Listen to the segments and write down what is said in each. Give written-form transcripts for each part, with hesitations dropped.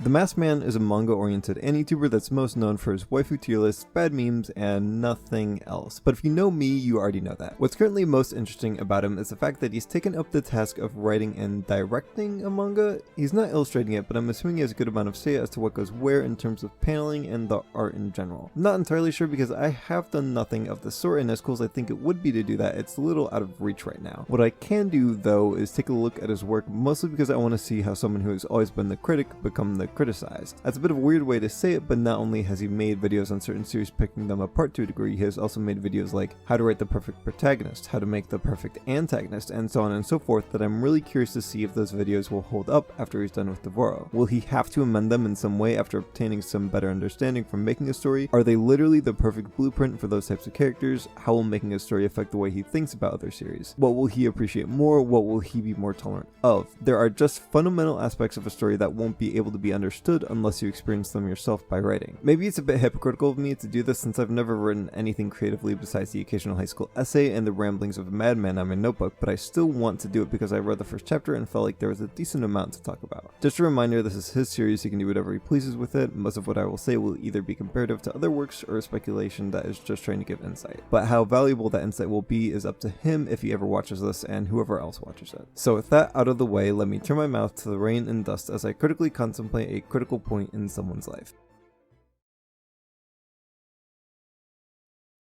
The Masked Man is a manga-oriented anituber that's most known for his waifu tier lists, bad memes, and nothing else. But if you know me, you already know that. What's currently most interesting about him is the fact that he's taken up the task of writing and directing a manga. He's not illustrating it, but I'm assuming he has a good amount of say as to what goes where in terms of paneling and the art in general. I'm not entirely sure because I have done nothing of the sort, and as cool as I think it would be to do that, it's a little out of reach right now. What I can do though is take a look at his work, mostly because I want to see how someone who has always been the critic become the criticized. That's a bit of a weird way to say it, but not only has he made videos on certain series picking them apart to a degree, he has also made videos like how to write the perfect protagonist, how to make the perfect antagonist, and so on and so forth, that I'm really curious to see if those videos will hold up after he's done with Devoro. Will he have to amend them in some way after obtaining some better understanding from making a story? Are they literally the perfect blueprint for those types of characters? How will making a story affect the way he thinks about other series? What will he appreciate more? What will he be more tolerant of? There are just fundamental aspects of a story that won't be able to be understood unless you experience them yourself by writing. Maybe it's a bit hypocritical of me to do this since I've never written anything creatively besides the occasional high school essay and the ramblings of a madman on my notebook, but I still want to do it because I read the first chapter and felt like there was a decent amount to talk about. Just a reminder, this is his series, he can do whatever he pleases with it. Most of what I will say will either be comparative to other works or speculation that is just trying to give insight. But how valuable that insight will be is up to him if he ever watches this and whoever else watches it. So with that out of the way, let me turn my mouth to the rain and dust as I critically contemplate a critical point in someone's life.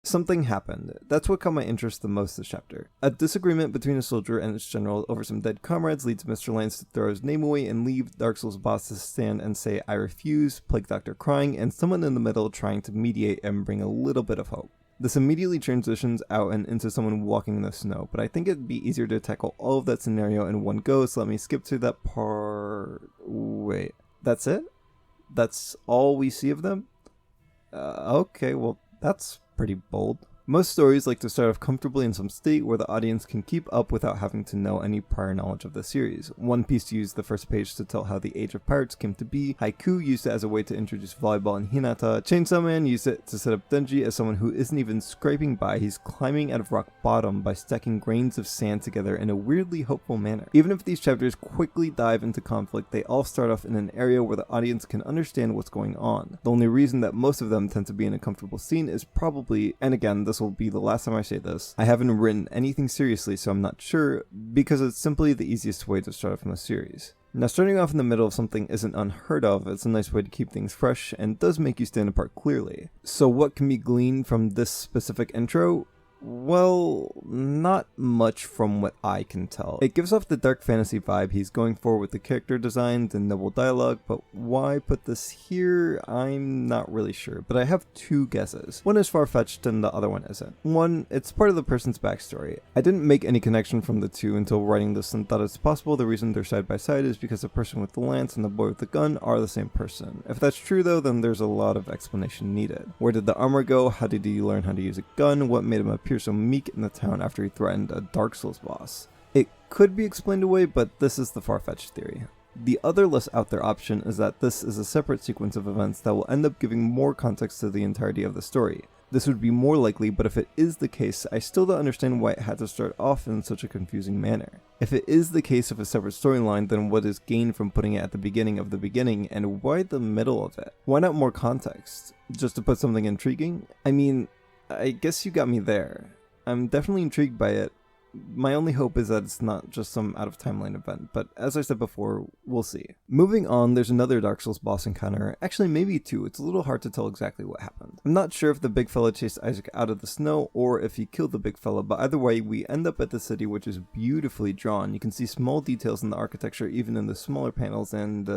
Something happened. That's what caught my interest the most this chapter. A disagreement between a soldier and its general over some dead comrades leads Mr. Lance to throw his name away and leave Dark Souls' boss to stand and say I refuse, Plague Doctor crying, and someone in the middle trying to mediate and bring a little bit of hope. This immediately transitions out and into someone walking in the snow, but I think it'd be easier to tackle all of that scenario in one go, so let me skip to that part. Wait, that's it? That's all we see of them? Okay, well, that's pretty bold. Most stories like to start off comfortably in some state where the audience can keep up without having to know any prior knowledge of the series. One Piece used the first page to tell how the Age of Pirates came to be, Haiku used it as a way to introduce volleyball and Hinata, Chainsaw Man used it to set up Denji as someone who isn't even scraping by, he's climbing out of rock bottom by stacking grains of sand together in a weirdly hopeful manner. Even if these chapters quickly dive into conflict, they all start off in an area where the audience can understand what's going on. The only reason that most of them tend to be in a comfortable scene is probably, and again, this will be the last time I say this, I haven't written anything seriously, so I'm not sure, because it's simply the easiest way to start off in a series. Now, starting off in the middle of something isn't unheard of, it's a nice way to keep things fresh and does make you stand apart clearly. So what can be gleaned from this specific intro? Well, not much from what I can tell. It gives off the dark fantasy vibe he's going for with the character designs and noble dialogue, but why put this here, I'm not really sure, but I have two guesses. One is far-fetched and the other one isn't. One, it's part of the person's backstory. I didn't make any connection from the two until writing this and thought it's possible the reason they're side by side is because the person with the lance and the boy with the gun are the same person. If that's true though, then there's a lot of explanation needed. Where did the armor go? How did he learn how to use a gun? What made him appear so meek in the town after he threatened a Dark Souls boss? It could be explained away, but this is the far-fetched theory. The other less out there option is that this is a separate sequence of events that will end up giving more context to the entirety of the story. This would be more likely, but if it is the case, I still don't understand why it had to start off in such a confusing manner. If it is the case of a separate storyline, then what is gained from putting it at the beginning of the beginning, and why the middle of it? Why not more context? Just to put something intriguing? I mean, I guess you got me there. I'm definitely intrigued by it. My only hope is that it's not just some out-of-timeline event, but as I said before, we'll see. Moving on, there's another Dark Souls boss encounter, actually maybe two, it's a little hard to tell exactly what happened. I'm not sure if the big fella chased Isaac out of the snow or if he killed the big fella, but either way, we end up at the city which is beautifully drawn. You can see small details in the architecture even in the smaller panels and,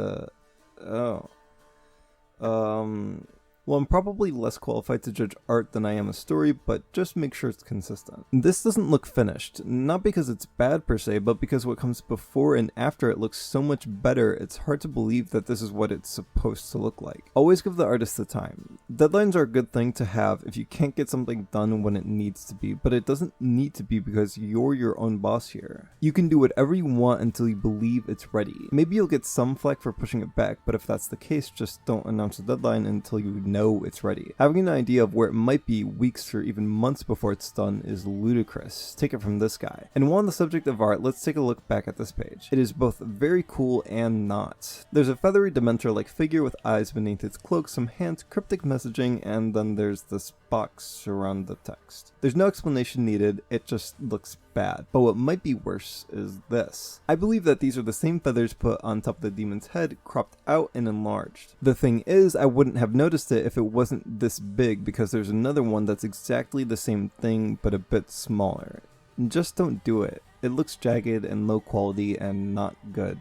well, I'm probably less qualified to judge art than I am a story, but just make sure it's consistent. This doesn't look finished, not because it's bad per se, but because what comes before and after it looks so much better, it's hard to believe that this is what it's supposed to look like. Always give the artist the time. Deadlines are a good thing to have if you can't get something done when it needs to be, but it doesn't need to be because you're your own boss here. You can do whatever you want until you believe it's ready. Maybe you'll get some flack for pushing it back, but if that's the case, just don't announce a deadline until you know know it's ready. Having an idea of where it might be weeks or even months before it's done is ludicrous. Take it from this guy. And while on the subject of art, let's take a look back at this page. It is both very cool and not. There's a feathery Dementor-like figure with eyes beneath its cloak, some hands, cryptic messaging, and then there's this box around the text. There's no explanation needed, it just looks bad. But what might be worse is this. I believe that these are the same feathers put on top of the demon's head, cropped out and enlarged. The thing is, I wouldn't have noticed it if it wasn't this big, because there's another one that's exactly the same thing but a bit smaller. Just don't do it. It looks jagged and low quality and not good.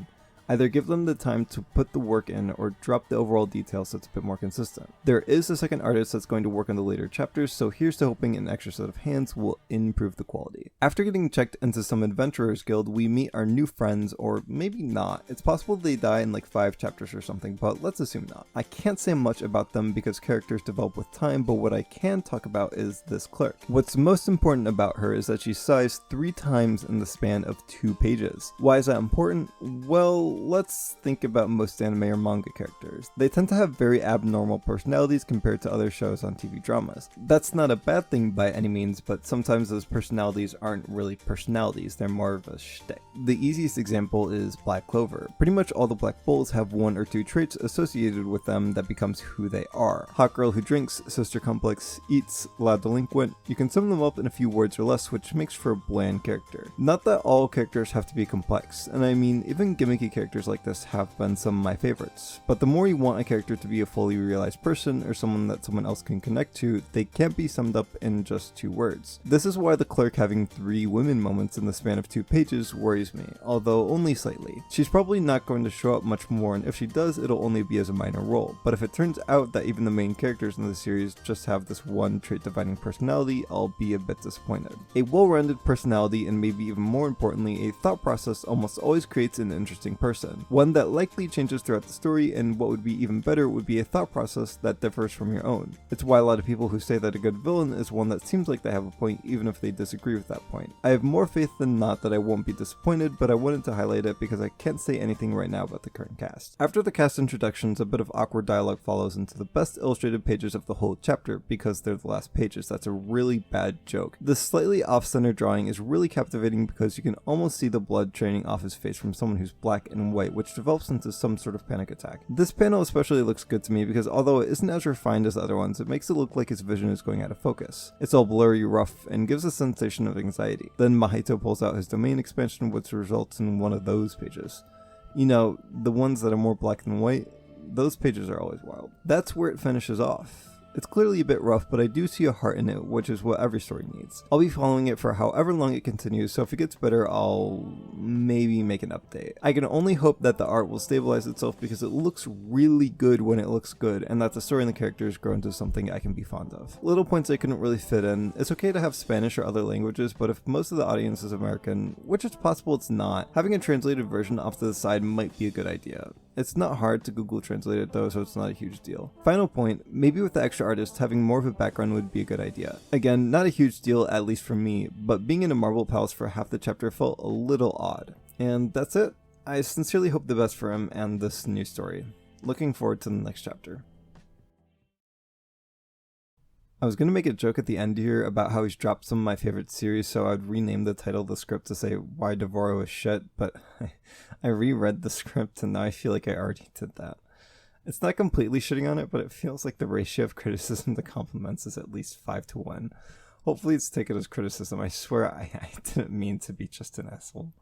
Either give them the time to put the work in or drop the overall detail so it's a bit more consistent. There is a second artist that's going to work on the later chapters, so here's to hoping an extra set of hands will improve the quality. After getting checked into some adventurers guild, we meet our new friends, or maybe not. It's possible they die in like 5 chapters or something, but let's assume not. I can't say much about them because characters develop with time, but what I can talk about is this clerk. What's most important about her is that she's sized 3 times in the span of 2 pages. Why is that important? Well, let's think about most anime or manga characters. They tend to have very abnormal personalities compared to other shows on TV dramas. That's not a bad thing by any means, but sometimes those personalities aren't really personalities, they're more of a shtick. The easiest example is Black Clover. Pretty much all the Black Bulls have 1 or 2 traits associated with them that becomes who they are. Hot girl who drinks, sister complex, eats, loud delinquent. You can sum them up in a few words or less, which makes for a bland character. Not that all characters have to be complex, and I mean even gimmicky characters like this have been some of my favorites. But the more you want a character to be a fully realized person or someone that someone else can connect to, they can't be summed up in just 2 words. This is why the clerk having 3 women moments in the span of 2 pages worries me, although only slightly. She's probably not going to show up much more, and if she does, it'll only be as a minor role. But if it turns out that even the main characters in the series just have this one trait defining personality, I'll be a bit disappointed. A well-rounded personality, and maybe even more importantly, a thought process almost always creates an interesting person. One that likely changes throughout the story, and what would be even better would be a thought process that differs from your own. It's why a lot of people who say that a good villain is one that seems like they have a point even if they disagree with that point. I have more faith than not that I won't be disappointed, but I wanted to highlight it because I can't say anything right now about the current cast. After the cast introductions, a bit of awkward dialogue follows into the best illustrated pages of the whole chapter because they're the last pages. That's a really bad joke. This slightly off-center drawing is really captivating because you can almost see the blood draining off his face from someone who's black and white, which develops into some sort of panic attack. This panel especially looks good to me because although it isn't as refined as the other ones, it makes it look like his vision is going out of focus. It's all blurry, rough, and gives a sensation of anxiety. Then Mahito pulls out his domain expansion, which results in one of those pages. You know, the ones that are more black than white, those pages are always wild. That's where it finishes off. It's clearly a bit rough, but I do see a heart in it, which is what every story needs. I'll be following it for however long it continues, so if it gets better, I'll maybe make an update. I can only hope that the art will stabilize itself because it looks really good when it looks good, and that the story and the characters grow into something I can be fond of. Little points I couldn't really fit in. It's okay to have Spanish or other languages, but if most of the audience is American, which it's possible it's not, having a translated version off to the side might be a good idea. It's not hard to Google Translate it though, so it's not a huge deal. Final point, maybe with the extra artist, having more of a background would be a good idea. Again, not a huge deal, at least for me, but being in a marble palace for half the chapter felt a little odd. And that's it. I sincerely hope the best for him and this new story. Looking forward to the next chapter. I was going to make a joke at the end here about how he's dropped some of my favorite series, so I'd rename the title of the script to say Why Devoro is Shit, but I reread the script and now I feel like I already did that. It's not completely shitting on it, but it feels like the ratio of criticism to compliments is at least 5 to 1. Hopefully it's taken as criticism. I swear I didn't mean to be just an asshole.